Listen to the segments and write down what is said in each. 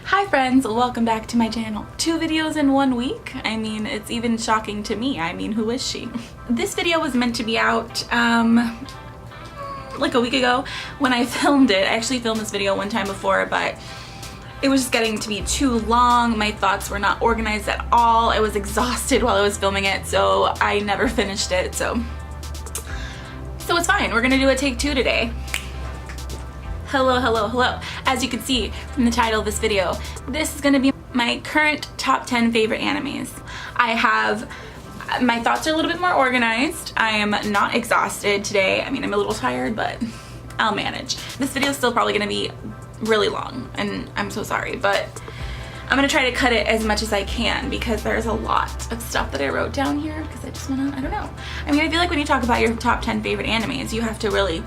Hi friends, welcome back to my channel. 2 videos in 1 week? I mean, it's even shocking to me. I mean, who is she? This video was meant to be out like a week ago when I filmed it. I actually filmed this video one time before, but it was just getting to be too long. My thoughts were not organized at all. I was exhausted while I was filming it, so I never finished it. So it's fine. We're gonna do a take 2 today. Hello, hello, hello. As you can see from the title of this video, this is gonna be my current top 10 favorite animes. My thoughts are a little bit more organized. I am not exhausted today. I mean, I'm a little tired, but I'll manage. This video is still probably gonna be really long, and I'm so sorry, but I'm gonna try to cut it as much as I can because there's a lot of stuff that I wrote down here because I just wanna, I don't know. I mean, I feel like when you talk about your top 10 favorite animes, you have to really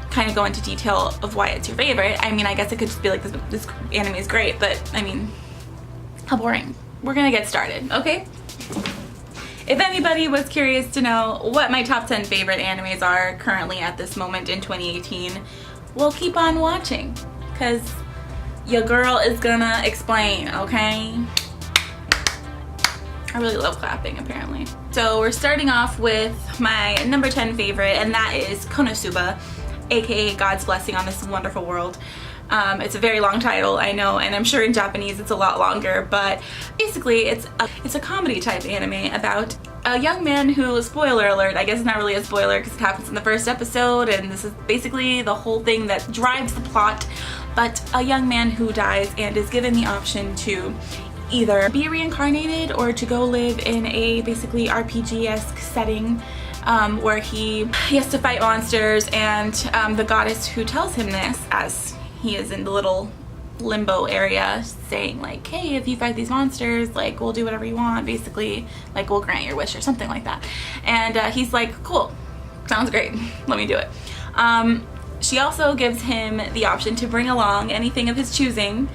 kind of go into detail of why it's your favorite. I mean, I guess it could just be like this anime is great, but I mean, how boring. We're gonna get started, okay? If anybody was curious to know what my top 10 favorite animes are currently at this moment in 2018, well, keep on watching because your girl is gonna explain, okay? I really love clapping, apparently. So we're starting off with my number 10 favorite, and that is Konosuba, aka God's Blessing on This Wonderful World. It's a very long title, I know, and I'm sure in Japanese it's a lot longer, but basically it's a comedy type anime about a young man who, spoiler alert, I guess it's not really a spoiler because it happens in the first episode, and this is basically the whole thing that drives the plot, but a young man who dies and is given the option to either be reincarnated or to go live in a basically RPG-esque setting where he has to fight monsters, and the goddess who tells him this, as he is in the little limbo area, saying like, hey, if you fight these monsters, like, we'll do whatever you want, basically, like, we'll grant your wish or something like that. And he's like, cool, sounds great, let me do it. She also gives him the option to bring along anything of his choosing,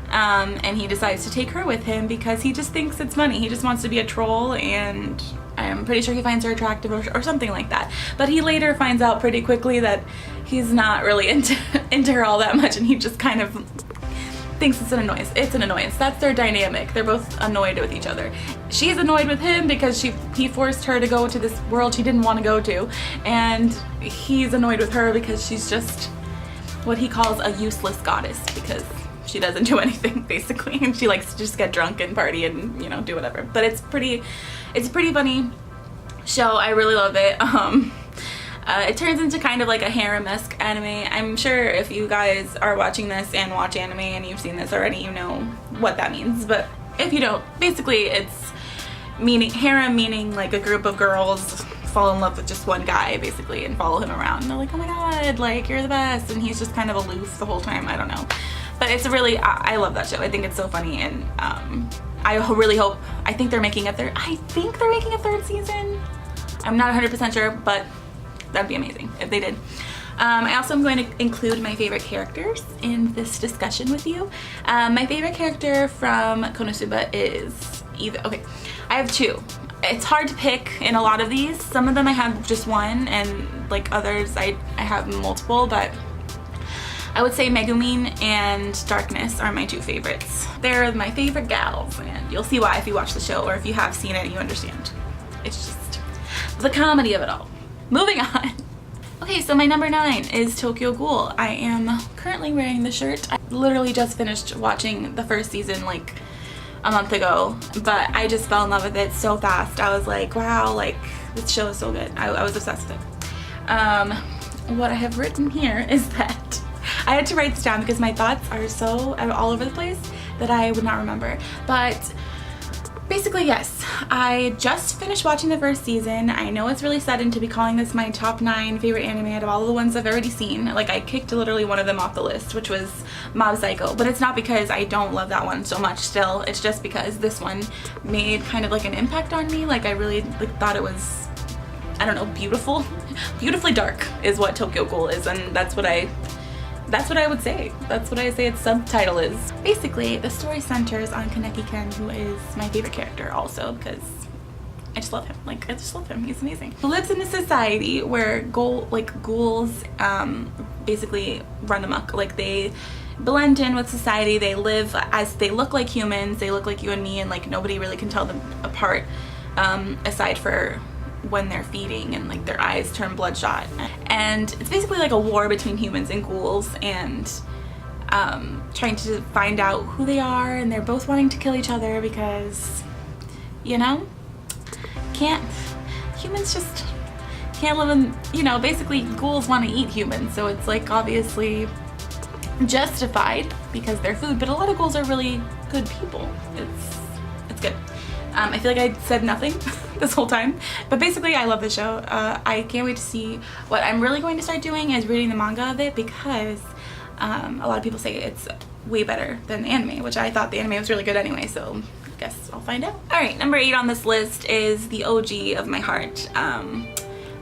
and he decides to take her with him because he just thinks it's funny. He just wants to be a troll, and I'm pretty sure he finds her attractive or something like that. But he later finds out pretty quickly that he's not really into her all that much, and he just kind of thinks it's an annoyance. It's an annoyance. That's their dynamic. They're both annoyed with each other. She's annoyed with him because he forced her to go to this world she didn't want to go to, and he's annoyed with her because she's just what he calls a useless goddess because she doesn't do anything basically, and she likes to just get drunk and party and, you know, do whatever. But it's a pretty funny show. I really love it. It turns into kind of like a harem-esque anime. I'm sure if you guys are watching this and watch anime and you've seen this already, you know what that means. But if you don't, basically it's harem meaning like a group of girls fall in love with just one guy basically and follow him around. And they're like, oh my god, like, you're the best, and he's just kind of aloof the whole time. I don't know. But it's really, I love that show. I think it's so funny, and I really hope, I think they're making a third season. I'm not 100% sure, but that'd be amazing if they did. I also am going to include my favorite characters in this discussion with you. My favorite character from Konosuba is I have 2. It's hard to pick in a lot of these. Some of them I have just one, and like others I have multiple, but I would say Megumin and Darkness are my 2 favorites. They're my favorite gals, and you'll see why if you watch the show, or if you have seen it, you understand. It's just the comedy of it all. Moving on. Okay, so my number 9 is Tokyo Ghoul. I am currently wearing the shirt. I literally just finished watching the first season like a month ago, but I just fell in love with it so fast. I was like, wow, like, this show is so good. I was obsessed with it. What I have written here is that I had to write this down because my thoughts are so all over the place that I would not remember. But basically, yes, I just finished watching the first season. I know it's really sudden to be calling this my top 9 favorite anime out of all of the ones I've already seen. Like, I kicked literally one of them off the list, which was Mob Psycho. But it's not because I don't love that one so much still. It's just because this one made kind of like an impact on me. Like, I really thought it was, I don't know, beautiful. Beautifully dark is what Tokyo Ghoul is, and that's what I would say. That's what I say its subtitle is. Basically, the story centers on Kaneki-ken, who is my favorite character also because I just love him. Like, I just love him. He's amazing. He lives in a society where ghouls basically run amok. Like, blend in with society. They live as they look like humans. They look like you and me, and like nobody really can tell them apart, aside for when they're feeding and like their eyes turn bloodshot. And it's basically like a war between humans and ghouls, and trying to find out who they are, and they're both wanting to kill each other because, you know, humans just can't live in, you know, basically ghouls want to eat humans, so it's like obviously justified because they're food, but a lot of ghouls are really good people. It's good. I feel like I said nothing this whole time, but basically I love the show. I can't wait to see what I'm really going to start doing is reading the manga of it, because a lot of people say it's way better than the anime, which I thought the anime was really good anyway, so I guess I'll find out. Alright, number 8 on this list is the OG of my heart.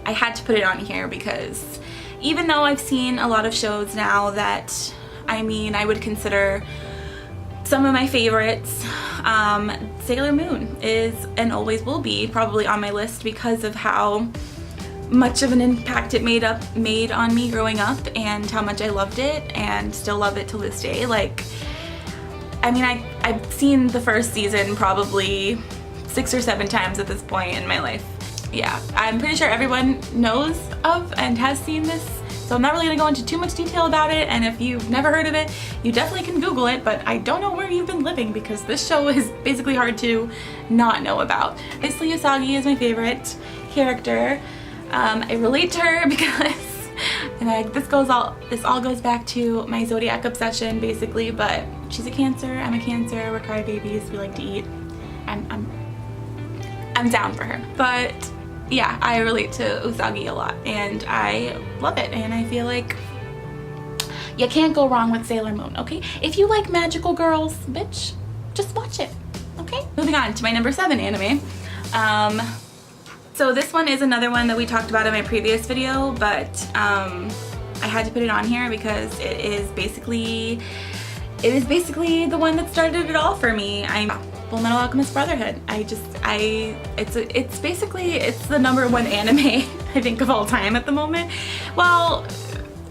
I had to put it on here because even though I've seen a lot of shows now that, I mean, I would consider some of my favorites, Sailor Moon is and always will be probably on my list because of how much of an impact it made on me growing up, and how much I loved it and still love it to this day. Like, I mean, I've seen the first season probably 6 or 7 times at this point in my life. Yeah, I'm pretty sure everyone knows of and has seen this, so I'm not really gonna go into too much detail about it, and if you've never heard of it, you definitely can Google it, but I don't know where you've been living because this show is basically hard to not know about. Obviously, Usagi is my favorite character. I relate to her because, and this all goes back to my zodiac obsession basically, but she's a Cancer, I'm a Cancer, we're crybabies, we like to eat. I'm down for her. But yeah, I relate to Usagi a lot and I love it, and I feel like you can't go wrong with Sailor Moon, okay? If you like magical girls, bitch, just watch it, okay? Moving on to my number 7 anime. So this one is another one that we talked about in my previous video, but I had to put it on here because it is basically the one that started it all for me. Fullmetal Alchemist Brotherhood. It's basically the number 1 anime I think of all time at the moment. Well,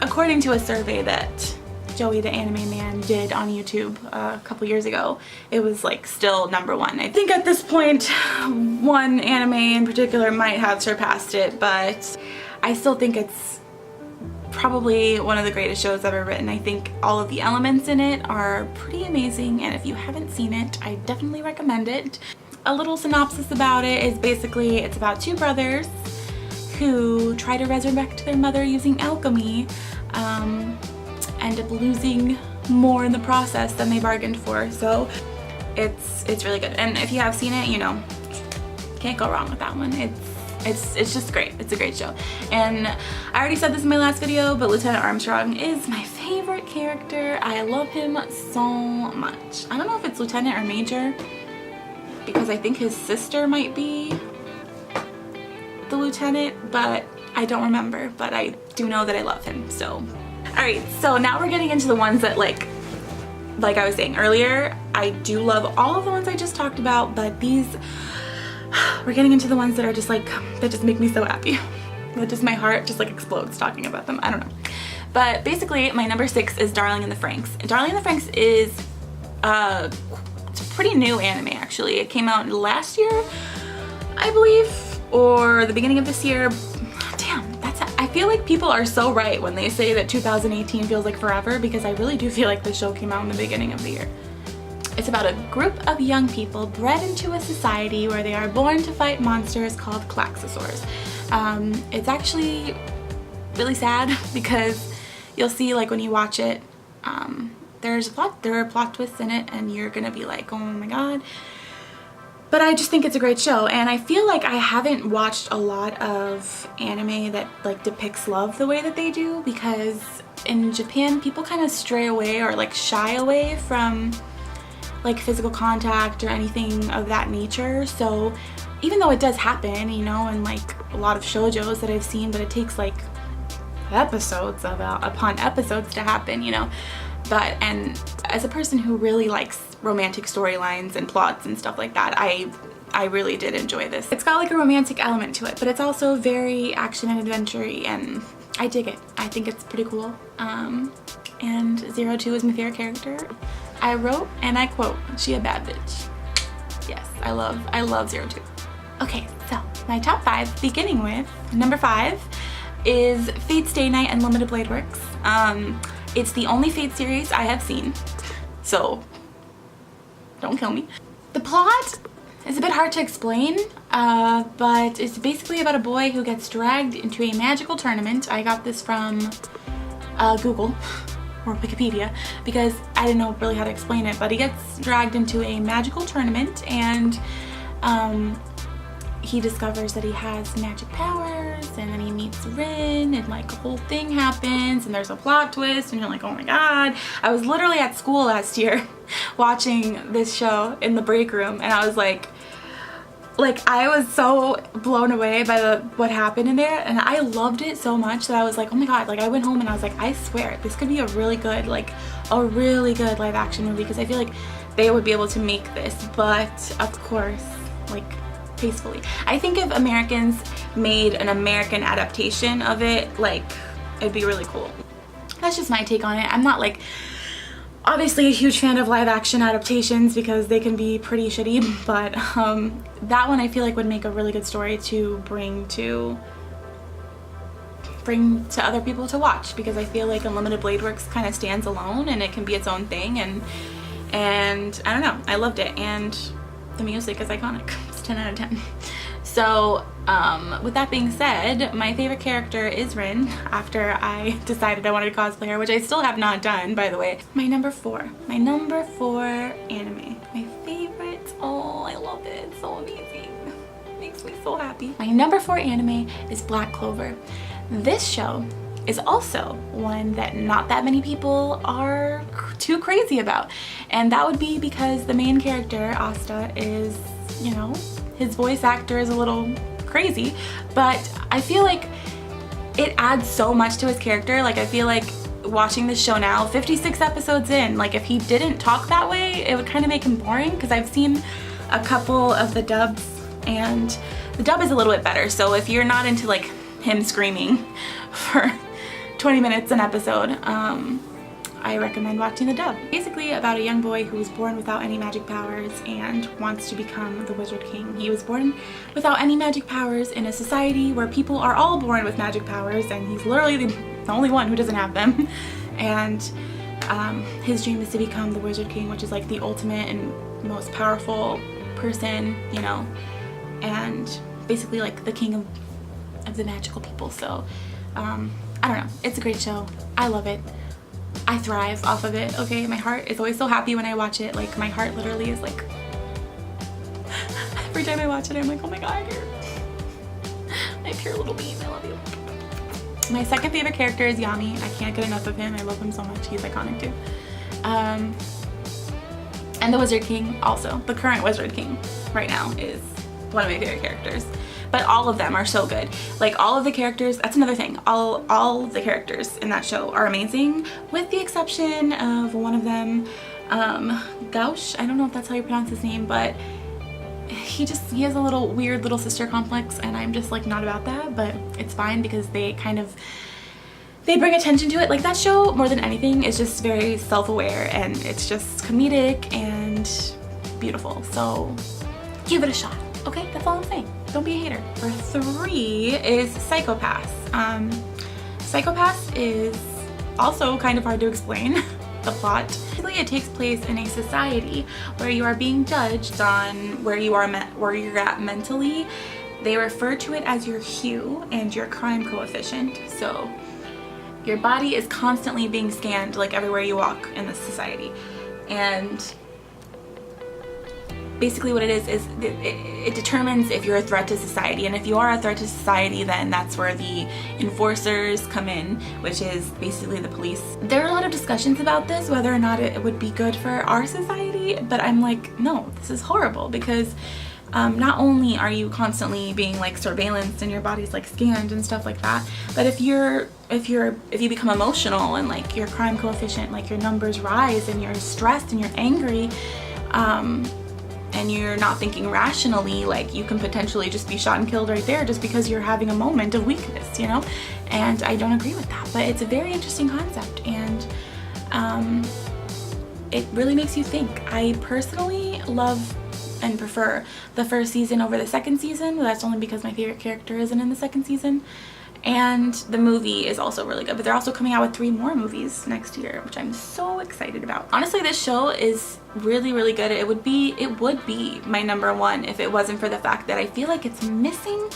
according to a survey that Joey the Anime Man did on YouTube a couple years ago, it was like still number 1. I think at this point one anime in particular might have surpassed it, but I still think it's probably one of the greatest shows ever written. I think all of the elements in it are pretty amazing, and if you haven't seen it, I definitely recommend it. A little synopsis about it is basically it's about 2 brothers who try to resurrect their mother using alchemy, end up losing more in the process than they bargained for. So it's really good, and if you have seen it, you know, can't go wrong with that one. It's just great. It's a great show. And I already said this in my last video, but Lieutenant Armstrong is my favorite character. I love him so much. I don't know if it's Lieutenant or Major, because I think his sister might be the Lieutenant, but I don't remember. But I do know that I love him, so. Alright, so now we're getting into the ones that like I was saying earlier, I do love all of the ones I just talked about, but these, we're getting into the ones that are just like, that just make me so happy. That just, my heart just like explodes talking about them. I don't know. But basically my number 6 is Darling in the Franxx. Darling in the Franxx is it's a pretty new anime actually. It came out last year, I believe, or the beginning of this year. Damn, I feel like people are so right when they say that 2018 feels like forever, because I really do feel like the show came out in the beginning of the year. It's about a group of young people bred into a society where they are born to fight monsters called Klaxosaurs. It's actually really sad because you'll see, like, when you watch it, there are plot twists in it, and you're gonna be like, oh my god. But I just think it's a great show, and I feel like I haven't watched a lot of anime that like depicts love the way that they do, because in Japan people kind of stray away or like shy away from like physical contact or anything of that nature. So even though it does happen, you know, and like a lot of shoujos that I've seen, but it takes like episodes upon episodes to happen, you know. But, and as a person who really likes romantic storylines and plots and stuff like that, I really did enjoy this. It's got like a romantic element to it, but it's also very action and adventure-y, and I dig it. I think it's pretty cool. And 02 is my favorite character. I wrote, and I quote, she a bad bitch. Yes, I love 02. Okay, so my top 5, beginning with number 5 is Fate Stay Night Unlimited Blade Works. It's the only Fate series I have seen, so don't kill me. The plot is a bit hard to explain, but it's basically about a boy who gets dragged into a magical tournament. I got this from Google or Wikipedia because I didn't know really how to explain it, but he gets dragged into a magical tournament, and he discovers that he has magic powers, and then he meets Rin, and like a whole thing happens, and there's a plot twist, and you're like, oh my god. I was literally at school last year watching this show in the break room, and I was like I was so blown away by what happened in there, and I loved it so much that I was like, oh my god. Like I went home and I was like, I swear this could be a really good live action movie, because I feel like they would be able to make this, but of course, like, tastefully. I think if Americans made an American adaptation of it, like, it'd be really cool. That's just my take on it. I'm not like obviously a huge fan of live action adaptations because they can be pretty shitty, but that one I feel like would make a really good story to bring to other people to watch, because I feel like Unlimited Blade Works kind of stands alone and it can be its own thing, and I don't know, I loved it, and the music is iconic. It's 10 out of 10. So with that being said, my favorite character is Rin, after I decided I wanted to cosplay her, which I still have not done, by the way. My number 4 anime. My favorite. Oh, I love it. It's so amazing. It makes me so happy. My number 4 anime is Black Clover. This show is also one that not that many people are too crazy about, and that would be because the main character, Asta, is, you know, his voice actor is a little crazy, but I feel like it adds so much to his character. Like, I feel like watching this show now, 56 episodes in, like, if he didn't talk that way, it would kind of make him boring, because I've seen a couple of the dubs, and the dub is a little bit better, so if you're not into, like, him screaming for 20 minutes an episode, I recommend watching the dub. Basically about a young boy who was born without any magic powers and wants to become the Wizard King. He was born without any magic powers in a society where people are all born with magic powers, and he's literally the only one who doesn't have them. And his dream is to become the Wizard King, which is like the ultimate and most powerful person, you know, and basically like the king of the magical people. So I don't know, it's a great show. I love it. I thrive off of it, okay? My heart is always so happy when I watch it. Like, my heart literally is like, every time I watch it, I'm like, oh my god, you're my pure little bean, I love you. My second favorite character is Yami. I can't get enough of him. I love him so much. He's iconic too. And the Wizard King also. The current Wizard King right now is one of my favorite characters. But all of them are so good. Like, all of the characters, that's another thing. All the characters in that show are amazing, with the exception of one of them, Gauche. I don't know if that's how you pronounce his name, but he has a little weird little sister complex, and I'm just like not about that, but it's fine because they bring attention to it. Like, that show, more than anything, is just very self-aware, and it's just comedic and beautiful. So give it a shot. Okay, that's all I'm saying. Don't be a hater. Number 3 is Psychopaths. Psychopaths is also kind of hard to explain, the plot. Basically, it takes place in a society where you are being judged on where you're at mentally. They refer to it as your hue and your crime coefficient. So your body is constantly being scanned, like, everywhere you walk in this society. And basically what it is it determines if you're a threat to society, and if you are a threat to society, then that's where the enforcers come in, which is basically the police. There are a lot of discussions about this, whether or not it would be good for our society, but I'm like, no, this is horrible, because not only are you constantly being like surveillanced and your body's like scanned and stuff like that, but if you become emotional and like your crime coefficient, like your numbers rise and you're stressed and you're angry, and and you're not thinking rationally, like you can potentially just be shot and killed right there just because you're having a moment of weakness, you know? And I don't agree with that, but it's a very interesting concept, and it really makes you think. I personally love and prefer the first season over the second season, but that's only because my favorite character isn't in the second season. And the movie is also really good, but they're also coming out with 3 more movies next year, which I'm so excited about. Honestly, this show is really, really good. It would be my #1 if it wasn't for the fact that I feel like it's missing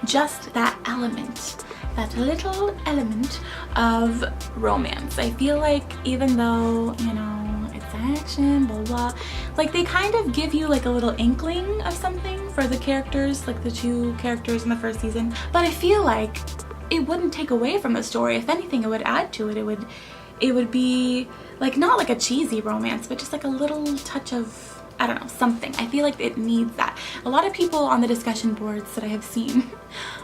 just that element, that little element of romance. I feel like even though, you know, it's action, blah blah, like they kind of give you like a little inkling of something for the characters, like the 2 characters in the first season, but I feel like it wouldn't take away from the story. If anything, it would add to it. It would be like, not like a cheesy romance, but just like a little touch of, I don't know, something. I feel like it needs that. A lot of people on the discussion boards that I have seen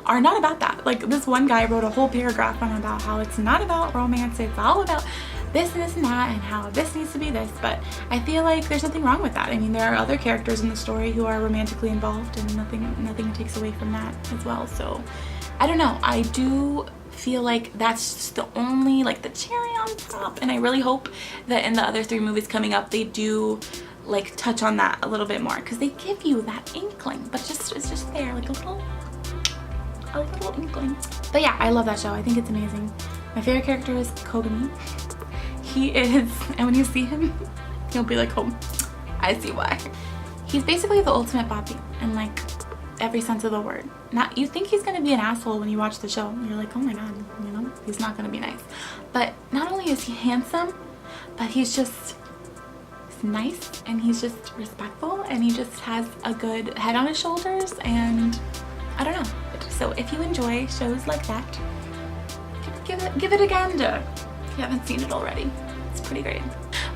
are not about that. Like this one guy wrote a whole paragraph on about how it's not about romance, it's all about this and this and that, and how this needs to be this. But I feel like there's nothing wrong with that. I mean, there are other characters in the story who are romantically involved, and nothing takes away from that as well. So I don't know, I do feel like that's just the only, like, the cherry on top, and I really hope that in the other 3 movies coming up they do like touch on that a little bit more, because they give you that inkling, but it's just there, like a little inkling. But yeah, I love that show. I think it's amazing. My favorite character is Kogami. He is, and when you see him, you'll be like, oh, I see why. He's basically the ultimate Poppy in like every sense of the word. Not, you think he's gonna be an asshole when you watch the show. You're like, oh my god, you know, he's not gonna be nice. But not only is he handsome, but he's nice, and he's just respectful, and he just has a good head on his shoulders, and I don't know. So if you enjoy shows like that, give it a gander if you haven't seen it already. It's pretty great.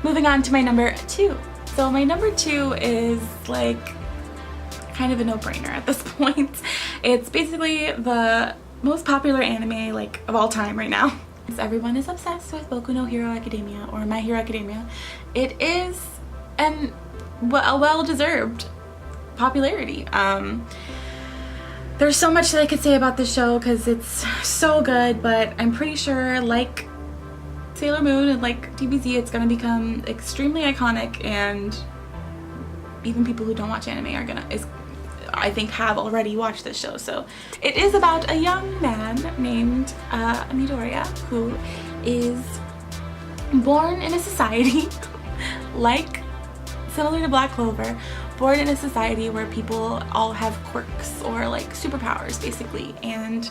Moving on to my #2. So my #2 is like kind of a no-brainer at this point. It's basically the most popular anime like of all time right now. Everyone is obsessed with Boku no Hero Academia, or My Hero Academia. It is a well-deserved popularity. There's so much that I could say about this show because it's so good, but I'm pretty sure, like Sailor Moon and like DBZ, it's gonna become extremely iconic, and even people who don't watch anime are I think have already watched this show. So it is about a young man named Midoriya, who is born in a society like similar to Black Clover, born in a society where people all have quirks or like superpowers basically, and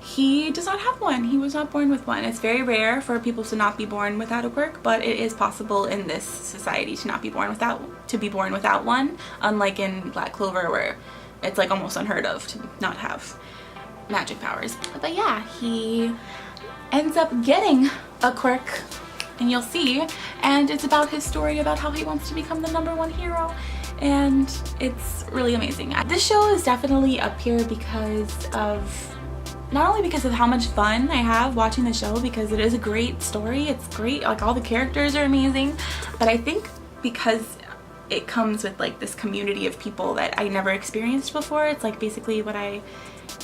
he does not have one. He was not born with one. It's very rare for people to not be born without a quirk, but it is possible in this society to be born without one, unlike in Black Clover where it's like almost unheard of to not have magic powers. But yeah, he ends up getting a quirk, and you'll see, and it's about his story about how he wants to become the #1 hero, and it's really amazing. This show is definitely up here because of, not only because of how much fun I have watching the show, because it is a great story, it's great, like all the characters are amazing, but I think because it comes with like this community of people that I never experienced before. It's like basically what I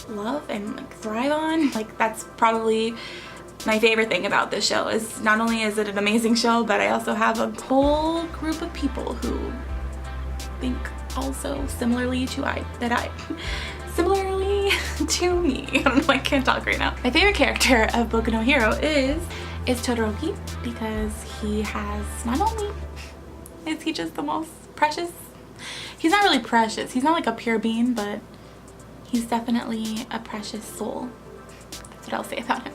love and like thrive on. Like that's probably my favorite thing about this show, is not only is it an amazing show, but I also have a whole group of people who think also similarly to me. I don't know, I can't talk right now. My favorite character of Boku no Hero is Todoroki, because he has, not only is he just the most precious, he's not really precious, he's not like a pure being, but he's definitely a precious soul. That's what I'll say about him.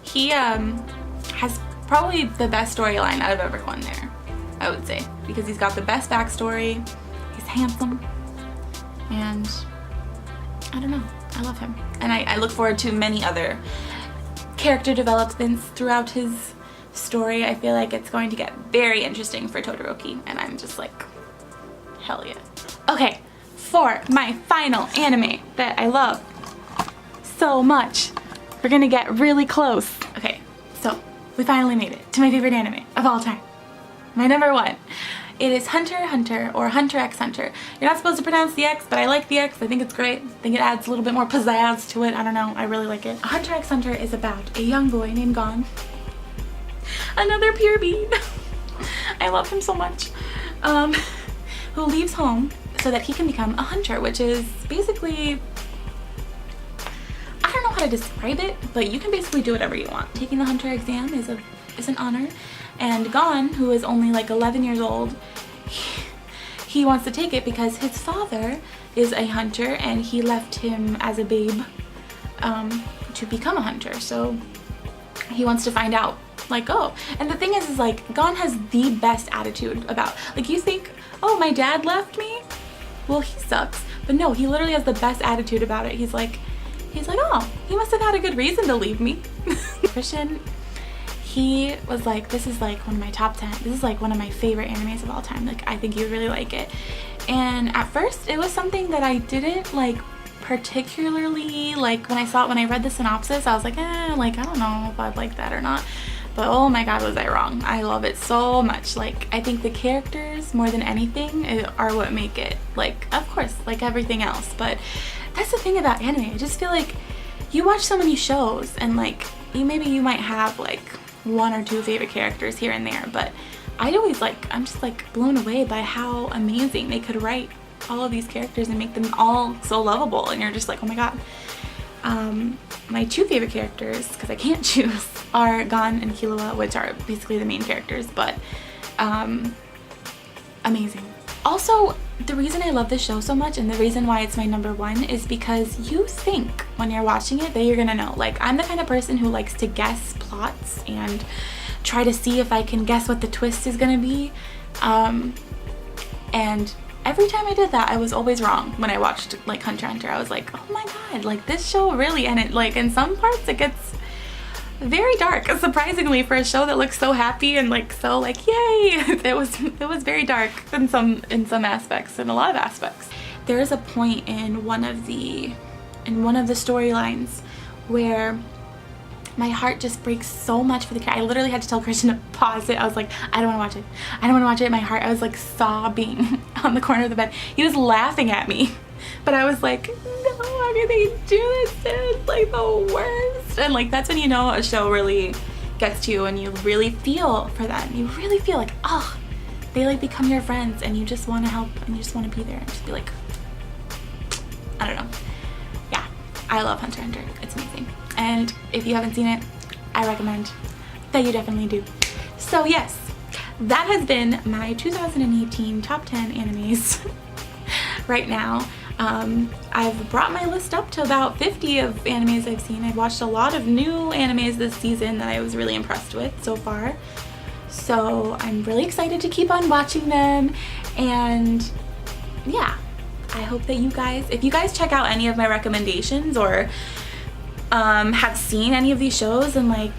He has probably the best storyline out of everyone there, I would say, because he's got the best backstory, he's handsome, and I don't know, I love him. And I look forward to many other character developments throughout his story. I feel like it's going to get very interesting for Todoroki, and I'm just like, hell yeah. Okay, for my final anime that I love so much, we're gonna get really close. Okay, so we finally made it to my favorite anime of all time. My #1. It is Hunter x Hunter, or Hunter x Hunter. You're not supposed to pronounce the X, but I like the X. I think it's great. I think it adds a little bit more pizzazz to it. I don't know. I really like it. Hunter x Hunter is about a young boy named Gon. Another pure bean. I love him so much. Who leaves home so that he can become a hunter, which is basically, I don't know how to describe it, but you can basically do whatever you want. Taking the hunter exam is an honor, and Gon, who is only like 11 years old, he wants to take it because his father is a hunter and he left him as a babe to become a hunter. So he wants to find out, like, oh. And the thing is like, Gon has the best attitude about, like, you think, oh, my dad left me? Well, he sucks. But no, he literally has the best attitude about it. He's like, oh, he must have had a good reason to leave me. Christian, he was like, this is like one of my top 10. This is like one of my favorite animes of all time. Like, I think you really like it. And at first, it was something that I didn't like particularly like. When I read the synopsis, I was like, like, I don't know if I'd like that or not. But oh my god, was I wrong. I love it so much. Like, I think the characters, more than anything, are what make it. Like, of course, like everything else. But that's the thing about anime. I just feel like you watch so many shows and like, maybe you might have like one or two favorite characters here and there. But I'm just like blown away by how amazing they could write all of these characters and make them all so lovable. And you're just like, oh my god. My two favorite characters, because I can't choose, are Gon and Killua, which are basically the main characters, but amazing. Also, the reason I love this show so much and the reason why it's my #1 is because you think when you're watching it that you're gonna know. Like, I'm the kind of person who likes to guess plots and try to see if I can guess what the twist is gonna be, and every time I did that, I was always wrong when I watched like Hunter x Hunter. I was like, oh my god, like this show really, and it like in some parts it gets very dark, surprisingly, for a show that looks so happy and like so like yay. It was very dark in some aspects, in a lot of aspects. There is a point in one of the storylines where my heart just breaks so much for the character. I literally had to tell Christian to pause it. I was like, I don't want to watch it. I don't want to watch it. My heart, I was like sobbing on the corner of the bed. He was laughing at me, but I was like, no, how can they do this? It's like the worst. And like, that's when you know a show really gets to you and you really feel for them. You really feel like, oh, they like become your friends and you just want to help and you just want to be there and just be like, I don't know. Yeah, I love Hunter x Hunter. It's amazing. And if you haven't seen it, I recommend that you definitely do. So yes, that has been my 2018 top 10 animes right now. I've brought my list up to about 50 of animes I've seen. I've watched a lot of new animes this season that I was really impressed with so far. So I'm really excited to keep on watching them. And yeah, I hope that you guys, if you guys check out any of my recommendations or have seen any of these shows and like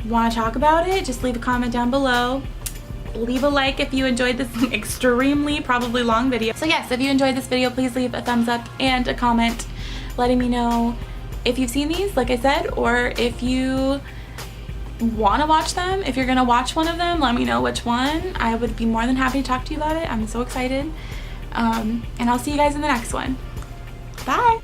want to talk about it, just leave a comment down below. Leave a like if you enjoyed this extremely probably long video. So yes, if you enjoyed this video, please leave a thumbs up and a comment letting me know if you've seen these, like I said, or if you want to watch them. If you're gonna watch one of them, let me know which one. I would be more than happy to talk to you about it. I'm so excited. And I'll see you guys in the next one. Bye!